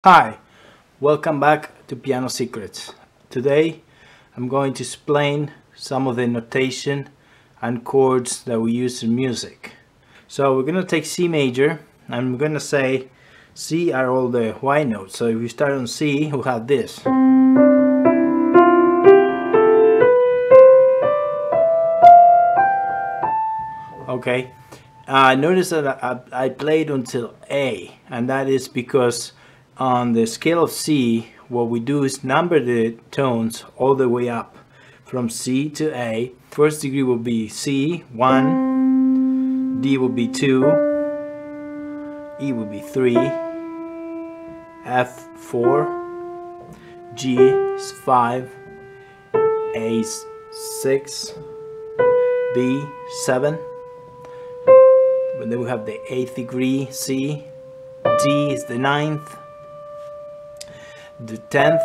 Hi, welcome back to Piano Secrets. Today I'm going to explain some of the notation and chords that we use in music. So we're going to take C major and I'm going to say C are all the white notes. So if we start on C, we'll have this. Okay, notice that I played until A, and that is because on the scale of C, what we do is number the tones all the way up from C to A. First degree will be C, 1, D will be 2, E will be 3, F, 4, G is 5, A is 6, B, 7. And then we have the 8th degree C, D is the 9th, the 10th,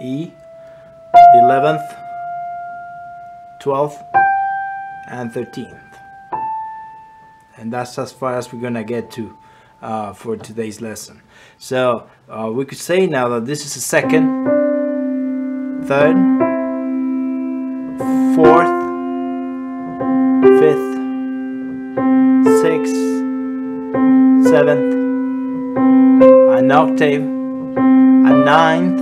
E, the 11th, 12th, and 13th. And that's as far as we're gonna get to for today's lesson. So we could say now that this is the 2nd, 3rd, 4th, 5th, 6th, 7th, an octave, a 9th.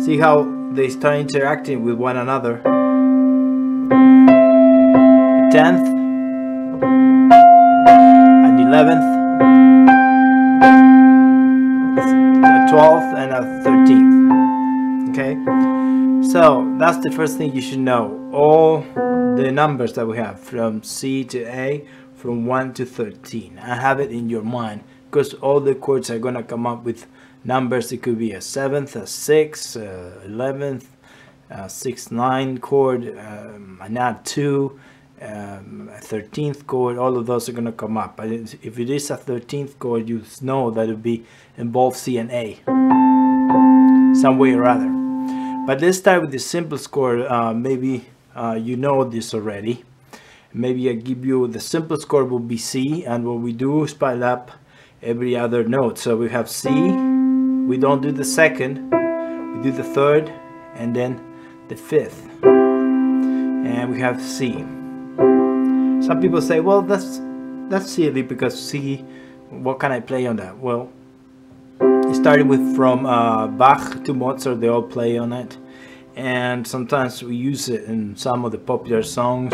See how they start interacting with one another. A 10th, an 11th, a 12th, and a 13th. Okay, so that's the first thing you should know. All the numbers that we have from C to A, from 1 to 13, and have it in your mind, because all the chords are going to come up with numbers. It could be a 7th, a 6th, 11th, 6th, 9 chord, an add 2, a 13th chord. All of those are going to come up. But if it is a 13th chord, you know that it will be in both C and A, some way or other. But let's start with the simplest chord. Maybe you know this already. Maybe I give you the simplest chord will be C, and what we do is pile up every other note. So we have C, we don't do the 2nd, we do the 3rd, and then the 5th, and we have C. Some people say, well, that's silly, because C, what can I play on that? Well, starting with from Bach to Mozart, they all play on it, and sometimes we use it in some of the popular songs.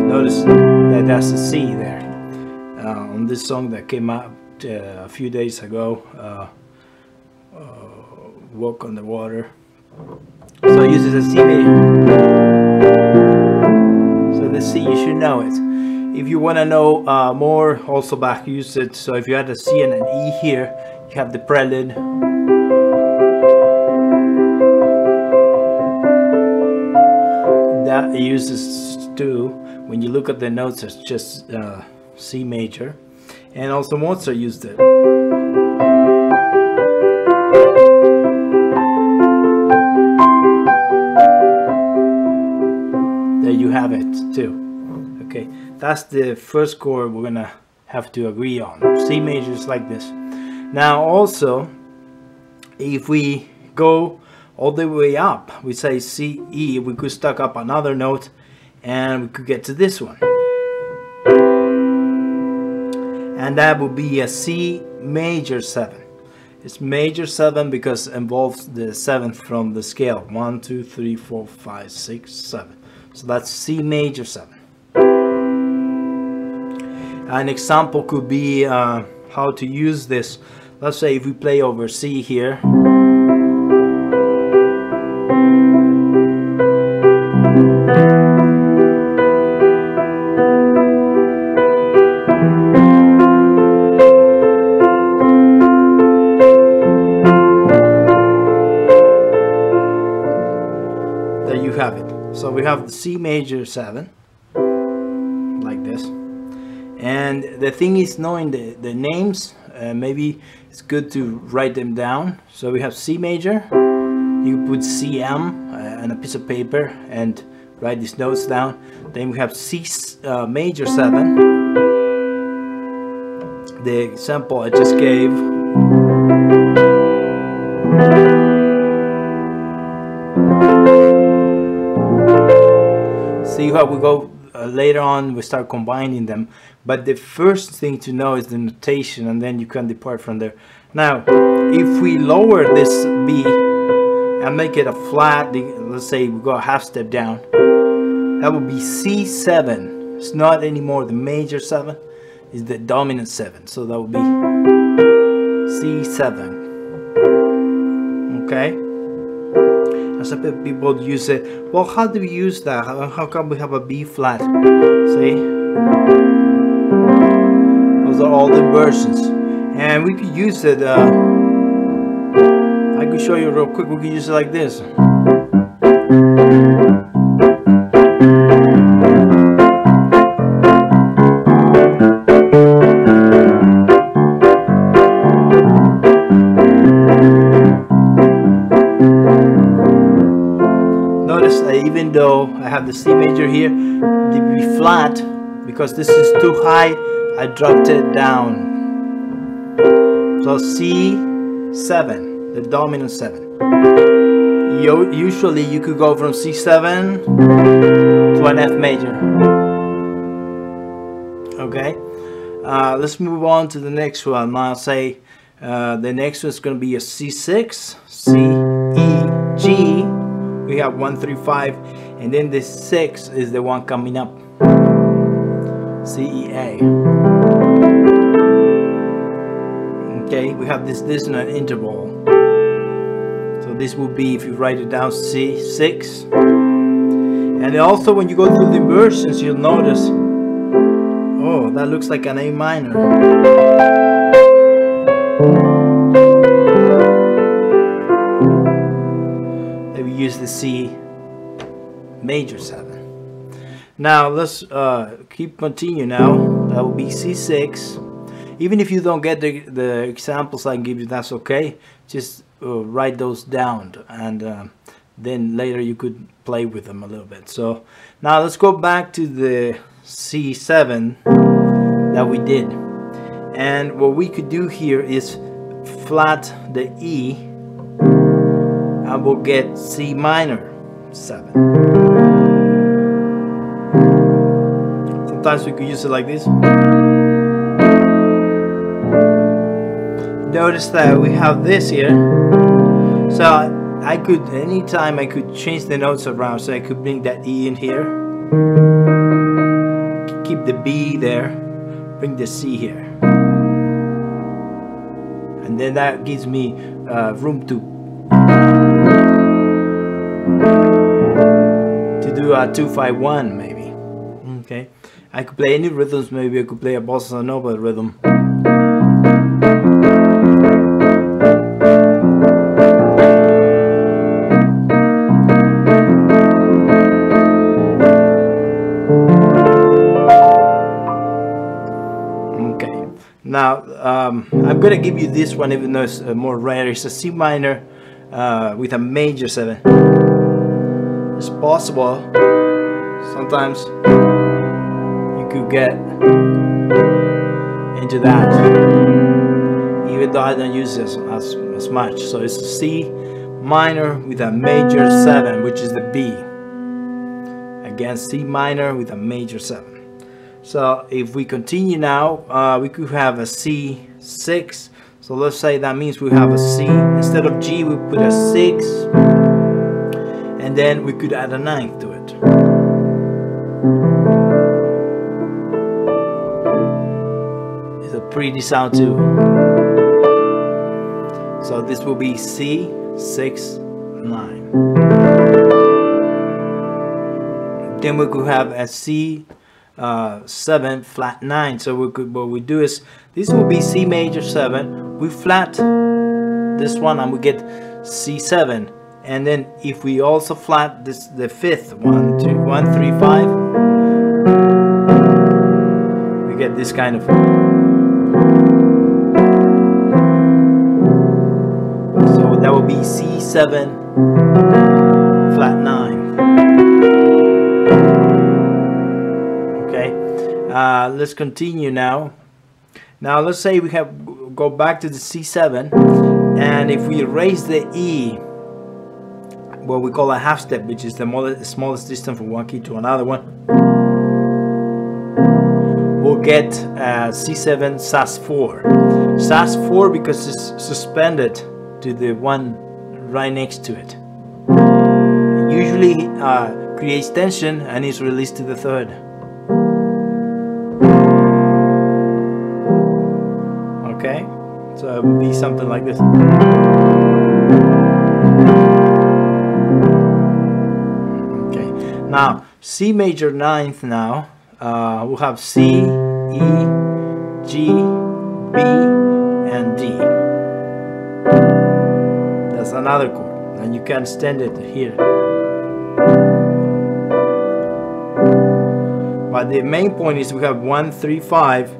Notice that that's a C there on this song that came out a few days ago, Walk on the Water. So it uses a C major. So the C, you should know it. If you want to know more, also Bach used it. So if you had a C and an E here, you have the prelude. That it uses too. When you look at the notes, it's just C major. And also Mozart used it. There you have it too. Okay, that's the first chord we're gonna have to agree on. C major is like this. Now also, if we go all the way up, we say C, E, we could stack up another note and we could get to this one. And that would be a C major 7. It's major 7 because it involves the 7th from the scale. 1, 2, 3, 4, 5, 6, 7. So that's C major 7. An example could be how to use this. Let's say if we play over C here. There you have it. So we have the C major 7, like this. And the thing is, knowing the names, maybe it's good to write them down. So we have C major. You put CM on a piece of paper and write these notes down. Then we have C major 7. the example I just gave. See how we go later on, we start combining them, but the first thing to know is the notation, and then you can depart from there. Now if we lower this B and make it a flat, let's say we go a half step down, that would be C7. It's not anymore the major 7, it's the dominant 7, so that would be C7. Okay, and some people use it, well, how do we use that? How come we have a B flat? See, those are all the inversions, and we could use it, I could show you real quick. We could use it like this. Notice that even though I have the C major here, the B flat, because this is too high, I dropped it down. So C7. The dominant 7. Usually you could go from C7 to an F major. Okay, let's move on to the next one. I'll say the next one is going to be a C6, C, E, G. We have 1, 3, 5, and then the 6 is the one coming up, C, E, A. Okay, we have this dissonant interval. So this will be, if you write it down, C6. And also when you go through the inversions, you'll notice, oh, that looks like an A minor. Then we use the C major 7. Now let's continue now. That will be C6. Even if you don't get the examples I give you, that's okay. Just write those down, and then later you could play with them a little bit. So now let's go back to the C7 that we did. And what we could do here is flat the E, and we'll get C minor 7. Sometimes we could use it like this. Notice that we have this here, so I could, anytime I could change the notes around, so I could bring that E in here, keep the B there, bring the C here, and then that gives me room to do a 2-5-1 maybe. Okay, I could play any rhythms. Maybe I could play a bossa nova rhythm. Now I'm gonna give you this one, even though it's more rare. It's a C minor with a major 7. It's possible sometimes you could get into that, even though I don't use this as much. So it's a C minor with a major 7, which is the B, against C minor with a major 7. So if we continue now, we could have a C6. So let's say that means we have a C. Instead of G, we put a 6. And then we could add a 9th to it. It's a pretty sound too. So this will be C6, 9. Then we could have a C 7 flat 9. So we could, what we do is, this will be C major 7, we flat this one and we get C7, and then if we also flat this, the 5th, 1, 2, 1, 3, 5, we get this kind of, so that will be C7 flat 9. Let's continue now. Now let's say we have go back to the C7, and if we raise the E, what we call a half step, which is the smallest distance from one key to another one, we'll get C7 sus4. Sus4 because it's suspended to the one right next to it. It usually creates tension and is released to the third. Okay, so it would be something like this. Okay, now C major ninth. Now we'll have C, E, G, B, and D. That's another chord, and you can extend it here. But the main point is we have 1, 3, 5,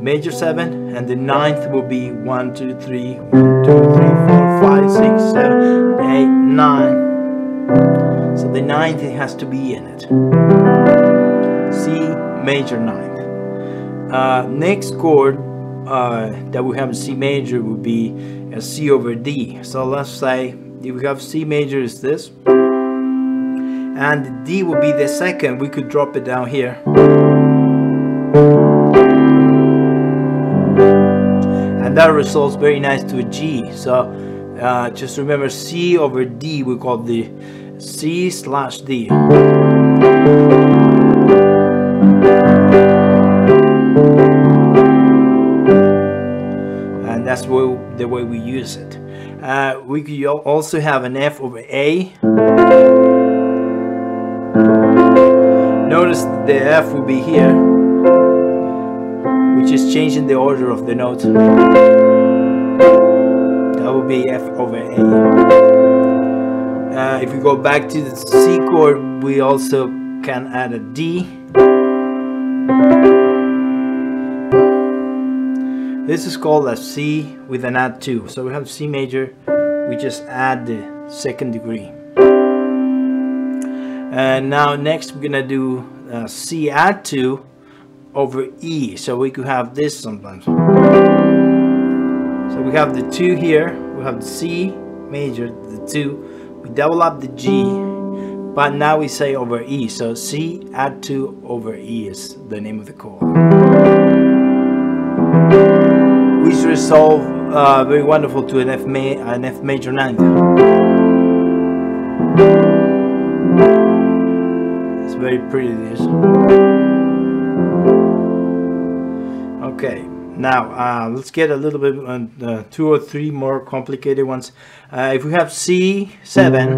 major 7, and the ninth will be 1, 2, 3, 1, 2, 3, 4, 5, 6, 7, 8, 9. So the ninth has to be in it. C major ninth. Next chord that we have in C major would be a C over D. So let's say if we have C major is this, and D will be the second, we could drop it down here. And that results very nice to a G. So just remember, C over D we call the C/D. And that's the way we use it. We could also have an F over A. Notice the F will be here, which is changing the order of the notes. That will be F over A. If we go back to the C chord, we also can add a D. This is called a C with an add 2. So we have C major, we just add the second degree. And now next we're gonna do C add 2 over E. So we could have this sometimes. So we have the 2 here, we have the C major, the 2, we double up the G, but now we say over E. So C add 2 over E is the name of the chord, which resolve very wonderful to an F major ninth. It's very pretty, this. Okay, now let's get a little bit on 2 or 3 more complicated ones. If we have C7,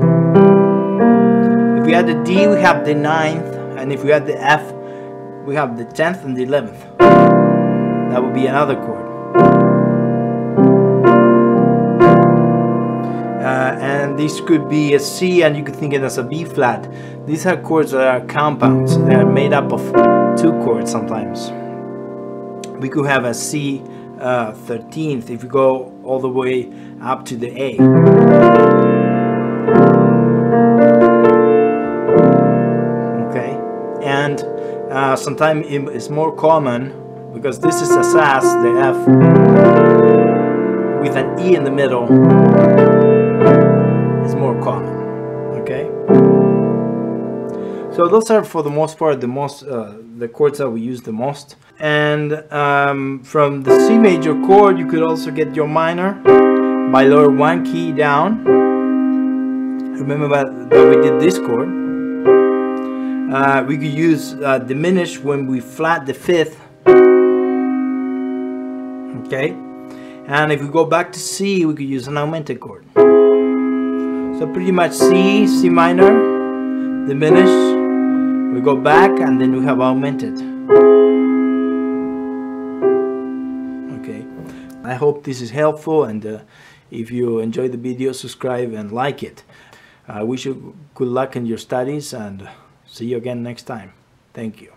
if we add the D, we have the 9th, and if we add the F, we have the 10th and the 11th. That would be another chord. And this could be a C, and you could think it as a B flat. These are chords that are compounds. They are made up of 2 chords sometimes. We could have a C 13th if we go all the way up to the A. Okay, and sometimes it's more common, because this is a sus, the F, with an E in the middle. Is more common. Okay, so those are for the most part the chords that we use the most. And from the C major chord, you could also get your minor by lower 1 key down. Remember that we did this chord. We could use diminish when we flat the 5th. Okay, and if we go back to C, we could use an augmented chord. So pretty much C, C minor, diminish, we go back, and then we have augmented. Okay, I hope this is helpful, and if you enjoyed the video, subscribe and like it. I wish you good luck in your studies, and see you again next time. Thank you.